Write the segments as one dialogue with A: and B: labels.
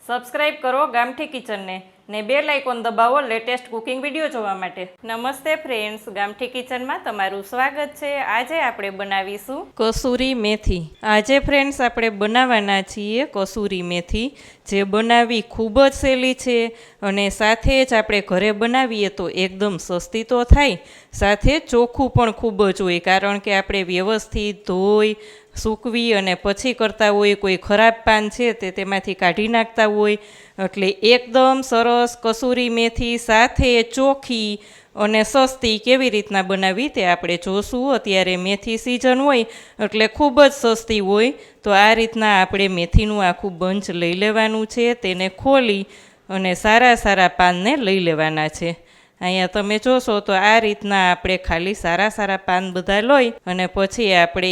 A: Subscribe કરો ગામઠી કિચનને ને બેલ આઇકોન દબાવો લેટેસ્ટ કુકિંગ વિડીયો જોવા માટે। નમસ્તે ફ્રેન્ડ્સ, ગામઠી કિચનમાં તમારું સ્વાગત છે। આજે આપણે બનાવીશું કસૂરી મેથી। આજે ફ્રેન્ડ્સ આપણે બનાવવાના છીએ કસૂરી મેથી, જે બનાવવી ખૂબ જ સહેલી છે અને સાથે જ આપણે ઘરે બનાવીએ તો એકદમ સસ્તી તો થાય, સાથે ચોખ્ખું પણ ખૂબ જ હોય, કારણ કે આપણે વ્યવસ્થિત ધોઈ સૂકવી અને પછી કરતા હોય। કોઈ ખરાબ પાન છે તે તેમાંથી કાઢી નાખતા હોય, એટલે એકદમ સરસ કસૂરી મેથી સાથે ચોખ્ખી અને સસ્તી કેવી રીતના બનાવી તે આપણે જોશું। અત્યારે મેથી સિઝન હોય એટલે ખૂબ જ સસ્તી હોય, તો આ રીતના આપણે મેથીનું આખું બંચ લઈ લેવાનું છે, તેને ખોલી અને સારા સારા પાનને લઈ લેવાના છે। અહીંયા તમે જોશો તો આ રીતના આપણે ખાલી સારા પાન બધા લઈ અને પછી આપણે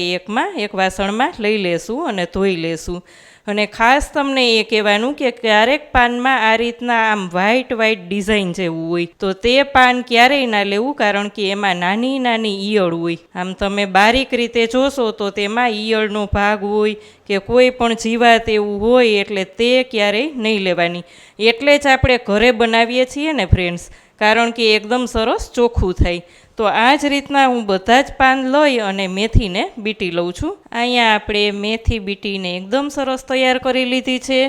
A: એક વાસણમાં લઈ લેશું અને ધોઈ લેશું। અને ખાસ તમને એ કહેવાનું કે ક્યારેક પાનમાં આ રીતના આમ વ્હાઈટ ડિઝાઇન જેવું હોય તો તે પાન ક્યારેય ના લેવું, કારણ કે એમાં નાની નાની ઈયળ હોય। આમ તમે બારીક રીતે જોશો તો તેમાં ઈયળનો ભાગ હોય કે કોઈ પણ જીવાત એવું હોય, એટલે તે ક્યારેય નહીં લેવાની। એટલે જ આપણે ઘરે બનાવીએ છીએ ને ફ્રેન્ડ્સ, કારણ કે એકદમ સરસ ચોખ્ખું થાય। તો આ જ રીતના હું બધા જ પાન લઈ અને મેથીને બીટી લઉં છું। અહીંયા આપણે મેથી બીટીને એકદમ સરસ તૈયાર કરી લીધી છે,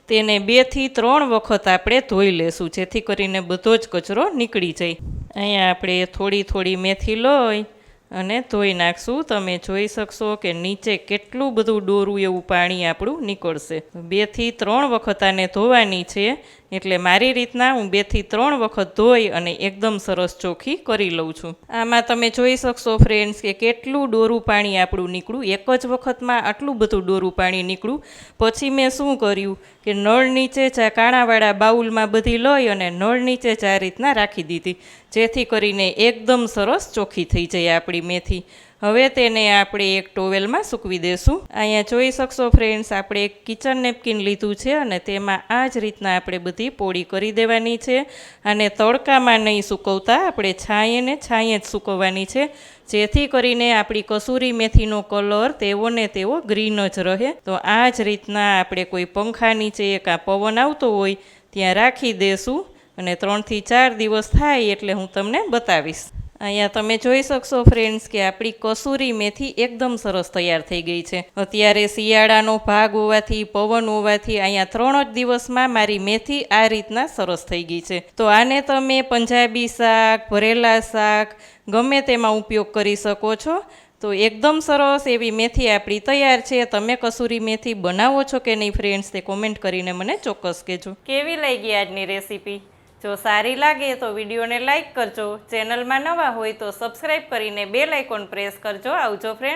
A: તેને 2 થી 3 વખત આપણે ધોઈ લેશું, જેથી કરીને બધો જ કચરો નીકળી જાય। અહીંયા આપણે થોડી મેથી લઈ અને ધોઈ નાખશું। તમે જોઈ શકશો કે નીચે કેટલું બધું ડોરું એવું પાણી આપણું નીકળશે। 2 થી 3 વખત આને ધોવાની છે, એટલે મારી રીતના હું 2 થી 3 વખત ધોઈ અને એકદમ સરસ ચોખ્ખી કરી લઉં છું। આમાં તમે જોઈ શકશો ફ્રેન્ડ્સ કે કેટલું ડોરું પાણી આપણું નીકળ્યું, એક જ વખતમાં આટલું બધું ડોરું પાણી નીકળ્યું। પછી મેં શું કર્યું કે નળ નીચે ચા કાણાવાળા બાઉલમાં બધી લઈ અને નળ નીચે જ આ રીતના રાખી દીધી, જેથી કરીને એકદમ સરસ ચોખ્ખી થઈ જાય આપણી મેથી। હવે તેને આપણે એક ટોવેલમાં સૂકવી દેશું। અહીંયા જોઈ શકશો ફ્રેન્ડ્સ, આપણે એક કિચન નેપકિન લીધું છે અને તેમાં આ જ રીતના આપણે બધી પોળી કરી દેવાની છે। અને તડકામાં નહીં સૂકવતા, આપણે છાંયે જ સૂકવવાની છે, જેથી કરીને આપણી કસૂરી મેથીનો કલર તેવો ને તેવો ગ્રીન જ રહે। તો આ જ રીતના આપણે કોઈ પંખા નીચે કાં પવન આવતો હોય ત્યાં રાખી દેશું અને 3 થી 4 દિવસ થાય એટલે હું તમને બતાવીશ। અહીંયા તમે જોઈ શકશો ફ્રેન્ડ્સ કે આપણી કસૂરી મેથી એકદમ સરસ તૈયાર થઈ ગઈ છે। અત્યારે શિયાળાનો ભાગ હોવાથી, પવન હોવાથી અહીંયા 3 જ દિવસમાં મારી મેથી આ રીતના સરસ થઈ ગઈ છે। તો આને તમે પંજાબી શાક, ભરેલા શાક ગમે તેમાં ઉપયોગ કરી શકો છો। તો એકદમ સરસ એવી મેથી આપણી તૈયાર છે। તમે કસૂરી મેથી બનાવો છો કે નહીં ફ્રેન્ડ્સ, તે કોમેન્ટ કરીને મને ચોક્કસ કહેજો। કેવી લાગી આજની રેસીપી? જો સારી લાગે તો વિડીયોને લાઇક કરજો, ચેનલમાં નવા હોય તો સબસ્ક્રાઈબ કરીને બેલ આઇકોન પ્રેસ કરજો। આવજો ફ્રેન્ડ।